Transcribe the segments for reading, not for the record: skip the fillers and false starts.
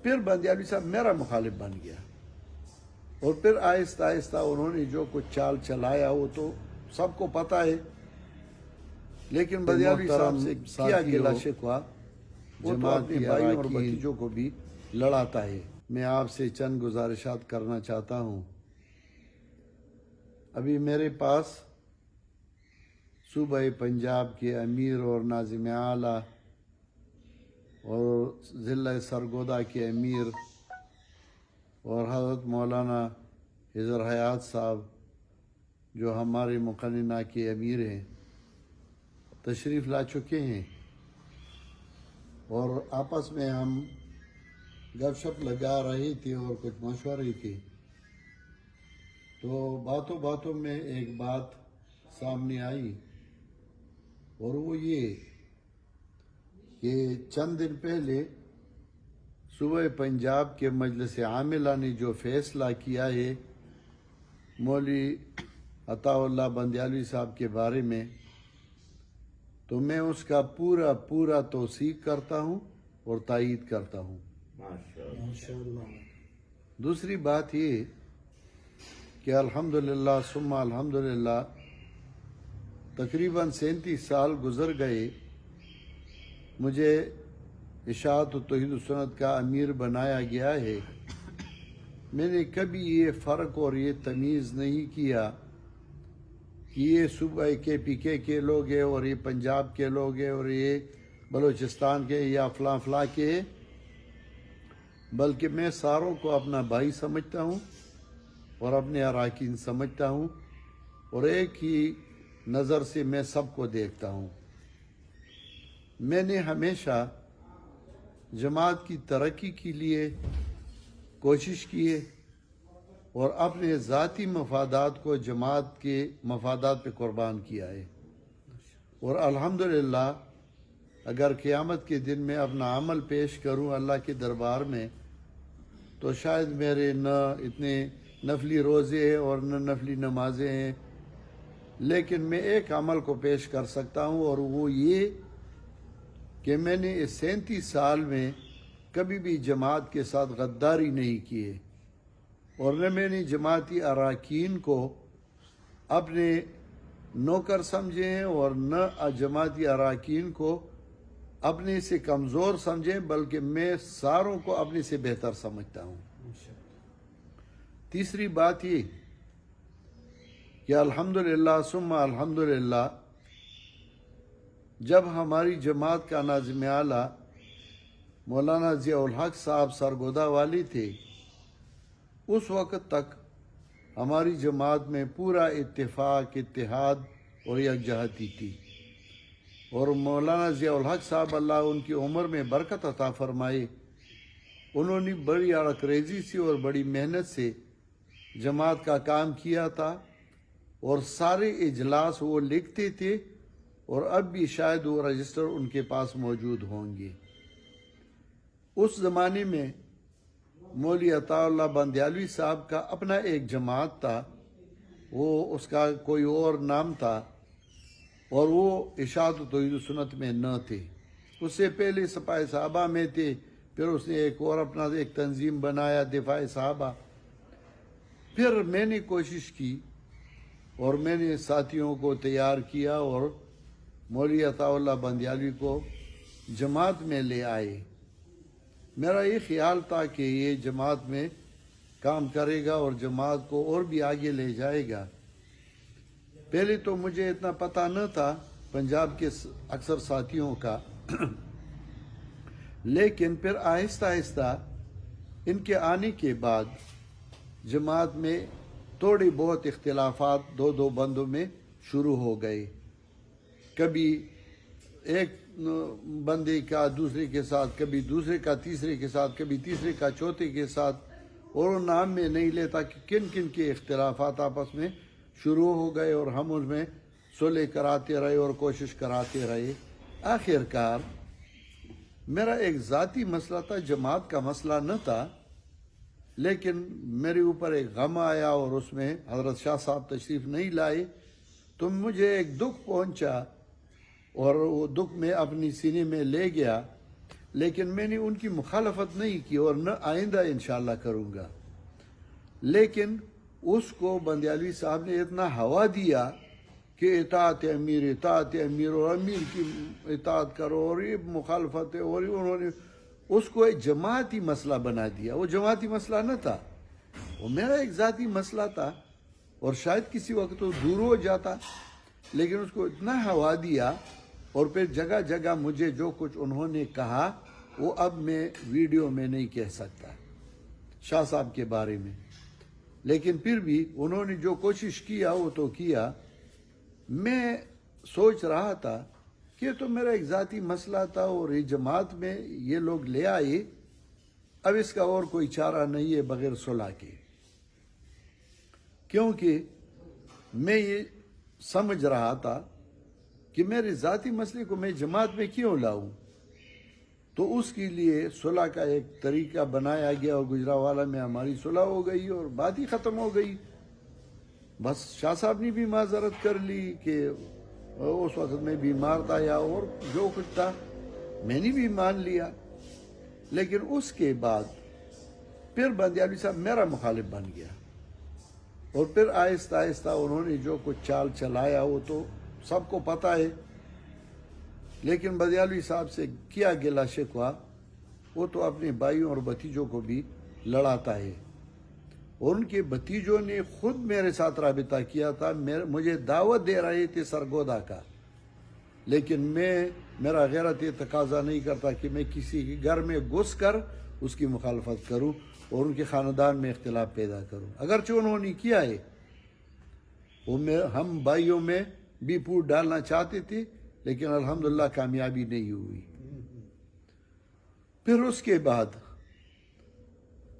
پھر بندیالوی صاحب میرا مخالف بن گیا، اور پھر آہستہ آہستہ انہوں نے جو کچھ چال چلایا وہ تو سب کو پتہ ہے، لیکن بندیالوی صاحب سے کیا گلا شکوہ، وہ تو اپنے بھائیوں اور بھتیجوں کو بھی لڑاتا ہے۔ میں آپ سے چند گزارشات کرنا چاہتا ہوں۔ ابھی میرے پاس صوبہ پنجاب کے امیر اور ناظم اعلیٰ اور ضلع سرگودا کے امیر اور حضرت مولانا حضر حیات صاحب جو ہمارے مقننہ کے امیر ہیں تشریف لا چکے ہیں، اور آپس میں ہم گپ شپ لگا رہے تھے اور کچھ مشورے تھے، تو باتوں باتوں میں ایک بات سامنے آئی، اور وہ یہ کہ چند دن پہلے صوبہ پنجاب کے مجلس عاملہ نے جو فیصلہ کیا ہے مولوی عطا اللہ بندیالوی صاحب کے بارے میں، تو میں اس کا پورا توثیق کرتا ہوں اور تائید کرتا ہوں۔ دوسری بات یہ کہ الحمدللہ ثم الحمدللہ تقریباً 37 سال گزر گئے، مجھے اشاعت و توحید و سنت کا امیر بنایا گیا ہے۔ میں نے کبھی یہ فرق اور یہ تمیز نہیں کیا کہ یہ صوبہ KPK کے لوگ ہیں اور یہ پنجاب کے لوگ ہیں اور یہ بلوچستان کے یا فلاں کے، بلکہ میں ساروں کو اپنا بھائی سمجھتا ہوں اور اپنے اراکین سمجھتا ہوں، اور ایک ہی نظر سے میں سب کو دیکھتا ہوں۔ میں نے ہمیشہ جماعت کی ترقی کے لیے کوشش کی ہے اور اپنے ذاتی مفادات کو جماعت کے مفادات پہ قربان کیا ہے، اور الحمدللہ اگر قیامت کے دن میں اپنا عمل پیش کروں اللہ کے دربار میں تو شاید میرے نہ اتنے نفلی روزے ہیں اور نہ نفلی نمازیں ہیں، لیکن میں ایک عمل کو پیش کر سکتا ہوں، اور وہ یہ کہ میں نے اس 37 سال میں کبھی بھی جماعت کے ساتھ غداری نہیں کی ہے، اور نہ میں نے جماعتی اراکین کو اپنے نوکر سمجھے ہیں اور نہ جماعتی اراکین کو اپنے سے کمزور سمجھیں، بلکہ میں ساروں کو اپنے سے بہتر سمجھتا ہوں۔ تیسری بات یہ کہ الحمدللہ ثم الحمدللہ جب ہماری جماعت کا ناظم اعلیٰ مولانا ضیاء الحق صاحب سرگودا والی تھے، اس وقت تک ہماری جماعت میں پورا اتفاق، اتحاد اور یکجہتی تھی، اور مولانا ضیاء الحق صاحب اللہ ان کی عمر میں برکت عطا فرمائے، انہوں نے بڑی اڑکریزی سے اور بڑی محنت سے جماعت کا کام کیا تھا، اور سارے اجلاس وہ لکھتے تھے، اور اب بھی شاید وہ رجسٹر ان کے پاس موجود ہوں گے۔ اس زمانے میں مولوی عطا اللہ بندیالوی صاحب کا اپنا ایک جماعت تھا، وہ اس کا کوئی اور نام تھا، اور وہ اشاعت و توحید و سنت میں نہ تھے، اس سے پہلے سپاہ صحابہ میں تھے، پھر اس نے ایک اور اپنا ایک تنظیم بنایا دفاع صحابہ۔ پھر میں نے کوشش کی اور میں نے ساتھیوں کو تیار کیا اور مولوی عطا اللہ بندیالوی کو جماعت میں لے آئے۔ میرا یہ خیال تھا کہ یہ جماعت میں کام کرے گا اور جماعت کو اور بھی آگے لے جائے گا۔ پہلے تو مجھے اتنا پتہ نہ تھا پنجاب کے اکثر ساتھیوں کا، لیکن پھر آہستہ آہستہ ان کے آنے کے بعد جماعت میں تھوڑی بہت اختلافات دو بندوں میں شروع ہو گئے، کبھی ایک بندے کا دوسرے کے ساتھ، کبھی دوسرے کا تیسرے کے ساتھ، کبھی تیسرے کا چوتھے کے ساتھ، اور وہ نام میں نہیں لیتا کہ کن کن کے اختلافات آپس میں شروع ہو گئے، اور ہم اس میں صلح کراتے رہے اور کوشش کراتے رہے۔ آخر کار میرا ایک ذاتی مسئلہ تھا، جماعت کا مسئلہ نہ تھا، لیکن میرے اوپر ایک غم آیا اور اس میں حضرت شاہ صاحب تشریف نہیں لائے، تو مجھے ایک دکھ پہنچا، اور وہ دکھ میں اپنی سینے میں لے گیا، لیکن میں نے ان کی مخالفت نہیں کی اور نہ آئندہ انشاءاللہ کروں گا. لیکن اس کو بندیالوی صاحب نے اتنا ہوا دیا کہ اطاعت امیر اور امیر کی اطاعت کرو اور یہ مخالفت ہے، اور انہوں نے اس کو ایک جماعتی مسئلہ بنا دیا. وہ جماعتی مسئلہ نہ تھا، وہ میرا ایک ذاتی مسئلہ تھا، اور شاید کسی وقت وہ دور ہو جاتا، لیکن اس کو اتنا ہوا دیا. اور پھر جگہ جگہ مجھے جو کچھ انہوں نے کہا وہ اب میں ویڈیو میں نہیں کہہ سکتا شاہ صاحب کے بارے میں، لیکن پھر بھی انہوں نے جو کوشش کیا وہ تو کیا. میں سوچ رہا تھا کہ تو میرا ایک ذاتی مسئلہ تھا، اور یہ جماعت میں یہ لوگ لے آئے، اب اس کا اور کوئی چارہ نہیں ہے بغیر صلح کے. کیونکہ میں یہ سمجھ رہا تھا کہ میرے ذاتی مسئلے کو میں جماعت میں کیوں لاؤں. تو اس کے لیے صلح کا ایک طریقہ بنایا گیا، اور گجرانوالہ میں ہماری صلح ہو گئی اور بات ہی ختم ہو گئی. بس شاہ صاحب نے بھی معذرت کر لی کہ اس وقت میں بیمار تھا یا اور جو کچھ تھا، میں نے بھی مان لیا. لیکن اس کے بعد پھر بندیالوی صاحب میرا مخالف بن گیا، اور پھر آہستہ آہستہ انہوں نے جو کچھ چال چلایا وہ تو سب کو پتہ ہے. لیکن بندیالوی صاحب سے کیا گلا شکوہ، وہ تو اپنے بھائیوں اور بھتیجوں کو بھی لڑاتا ہے. اور ان کے بھتیجوں نے خود میرے ساتھ رابطہ کیا تھا، مجھے دعوت دے رہے تھے سرگودا کا، لیکن میرا غیرت یہ تقاضا نہیں کرتا کہ میں کسی کے گھر میں گھس کر اس کی مخالفت کروں اور ان کے خاندان میں اختلاف پیدا کروں. اگرچہ انہوں نے کیا ہے، ہم بھائیوں میں بھی پھوٹ ڈالنا چاہتے تھے، لیکن الحمدللہ کامیابی نہیں ہوئی. پھر اس کے بعد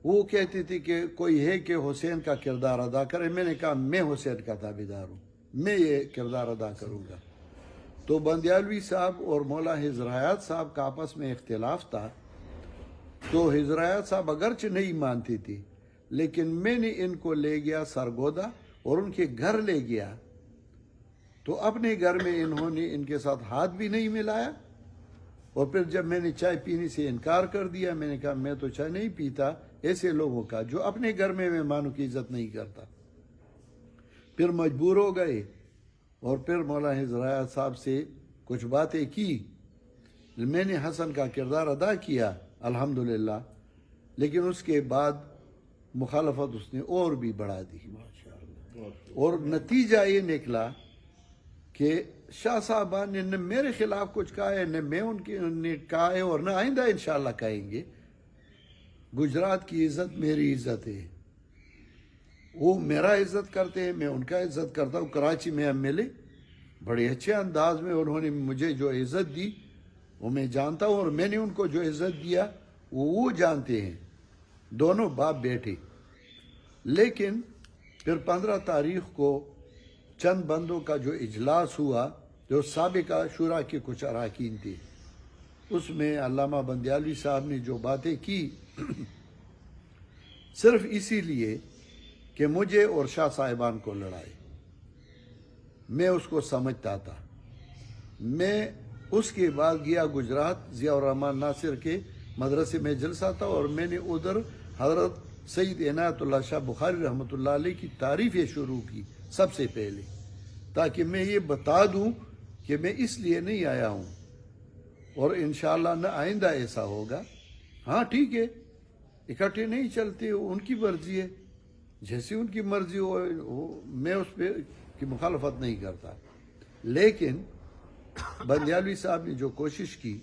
وہ کہتے تھے کہ کوئی ہے کہ حسین کا کردار ادا کرے. میں نے کہا میں حسین کا تابعدار ہوں، میں یہ کردار ادا کروں گا. تو بندیالوی صاحب اور مولا حضر حیات صاحب کا آپس میں اختلاف تھا. تو حضر حیات صاحب اگرچہ نہیں مانتے تھے، لیکن میں نے ان کو لے گیا سرگودا اور ان کے گھر لے گیا. تو اپنے گھر میں انہوں نے ان کے ساتھ ہاتھ بھی نہیں ملایا. اور پھر جب میں نے چائے پینے سے انکار کر دیا، میں نے کہا میں تو چائے نہیں پیتا ایسے لوگوں کا جو اپنے گھر میں مہمانوں کی عزت نہیں کرتا. پھر مجبور ہو گئے، اور پھر مولا حضر حیات صاحب سے کچھ باتیں کی. میں نے حسن کا کردار ادا کیا الحمدللہ، لیکن اس کے بعد مخالفت اس نے اور بھی بڑھا دی. اور نتیجہ یہ نکلا کہ شاہ صاحبان نے نہ میرے خلاف کچھ کہا ہے، نہ میں ان نے کہا ہے، اور نہ آئندہ انشاءاللہ کہیں گے. گجرات کی عزت میری عزت ہے، وہ میرا عزت کرتے ہیں، میں ان کا عزت کرتا ہوں. کراچی میں ہم ملے، بڑے اچھے انداز میں انہوں نے مجھے جو عزت دی وہ میں جانتا ہوں، اور میں نے ان کو جو عزت دیا وہ جانتے ہیں. دونوں باپ بیٹے. لیکن پھر 15 تاریخ کو چند بندوں کا جو اجلاس ہوا، جو سابقہ شورا کے کچھ اراکین تھے، اس میں علامہ بندیالوی صاحب نے جو باتیں کی صرف اسی لیے کہ مجھے اور شاہ صاحبان کو لڑائے. میں اس کو سمجھتا تھا. میں اس کے بعد گیا گجرات، ضیاء الرحمن ناصر کے مدرسے میں جلسہ تھا، اور میں نے ادھر حضرت سید عنایت اللہ شاہ بخاری رحمۃ اللہ علیہ کی تعریفیں شروع کی سب سے پہلے، تاکہ میں یہ بتا دوں کہ میں اس لیے نہیں آیا ہوں، اور انشاءاللہ نہ آئندہ ایسا ہوگا. ہاں ٹھیک ہے، اکٹھے نہیں چلتے، ان کی مرضی ہے، جیسی ان کی مرضی ہو، میں اس پہ کی مخالفت نہیں کرتا. لیکن بندیالوی صاحب نے جو کوشش کی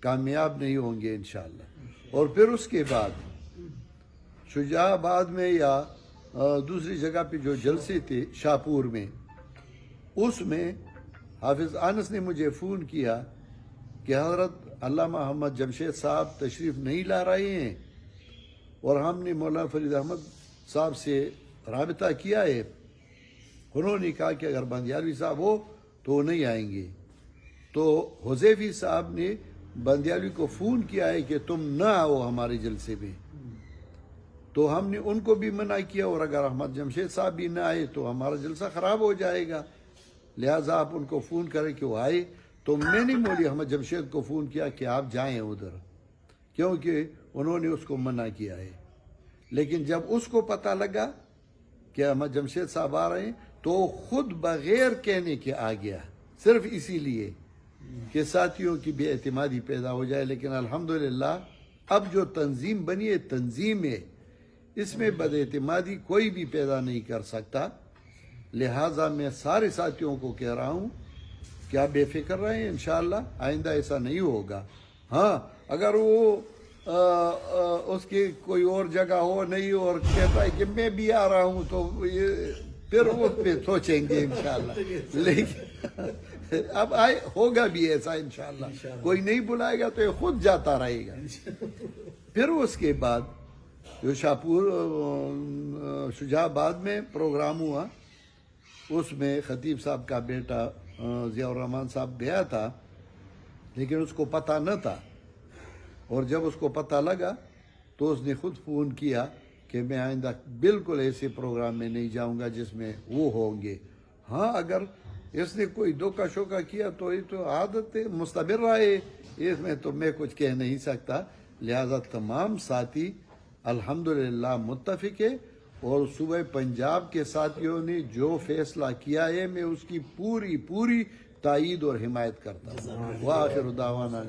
کامیاب نہیں ہوں گے انشاءاللہ. اور پھر اس کے بعد شجاع آباد میں یا دوسری جگہ پہ جو جلسے تھے شاہپور میں، اس میں حافظ انس نے مجھے فون کیا کہ حضرت علامہ محمد جمشید صاحب تشریف نہیں لا رہے ہیں، اور ہم نے مولانا فرید احمد صاحب سے رابطہ کیا ہے. انہوں نے کہا کہ اگر بندیالوی صاحب ہو تو وہ نہیں آئیں گے. تو حذیفی صاحب نے بندیالوی کو فون کیا ہے کہ تم نہ آؤ ہمارے جلسے میں. تو ہم نے ان کو بھی منع کیا، اور اگر احمد جمشید صاحب بھی نہ آئے تو ہمارا جلسہ خراب ہو جائے گا، لہٰذا آپ ان کو فون کریں کہ وہ آئے. تو میں نے مولوی احمد جمشید کو فون کیا کہ آپ جائیں ادھر، کیونکہ انہوں نے اس کو منع کیا ہے. لیکن جب اس کو پتہ لگا کہ احمد جمشید صاحب آ رہے ہیں تو خود بغیر کہنے کے آ گیا، صرف اسی لیے کہ ساتھیوں کی بے اعتمادی پیدا ہو جائے. لیکن الحمدللہ اب جو تنظیم بنی ہے تنظیم ہے، اس میں بد اعتمادی کوئی بھی پیدا نہیں کر سکتا. لہٰذا میں سارے ساتھیوں کو کہہ رہا ہوں کہ آپ بے فکر رہیں، انشاءاللہ آئندہ ایسا نہیں ہوگا. ہاں اگر وہ اس کی کوئی اور جگہ ہو نہیں اور کہتا ہے کہ میں بھی آ رہا ہوں تو پھر اس پہ سوچیں گے انشاءاللہ. لیکن اب ہوگا بھی ایسا انشاءاللہ، کوئی نہیں بلائے گا تو یہ خود جاتا رہے گا. پھر اس کے بعد جو شاپور شجاع آباد میں پروگرام ہوا، اس میں خطیب صاحب کا بیٹا ضیاء الرحمن صاحب گیا تھا، لیکن اس کو پتہ نہ تھا. اور جب اس کو پتہ لگا تو اس نے خود فون کیا کہ میں آئندہ بالکل ایسے پروگرام میں نہیں جاؤں گا جس میں وہ ہوں گے. ہاں اگر اس نے کوئی دھوکہ شوکہ کیا تو یہ تو عادت مستمر رہے، اس میں تو میں کچھ کہہ نہیں سکتا. لہذا تمام ساتھی الحمدللہ متفق ہے، اور صوبہ پنجاب کے ساتھیوں نے جو فیصلہ کیا ہے میں اس کی پوری تائید اور حمایت کرتا ہوں. وآخر دعوانا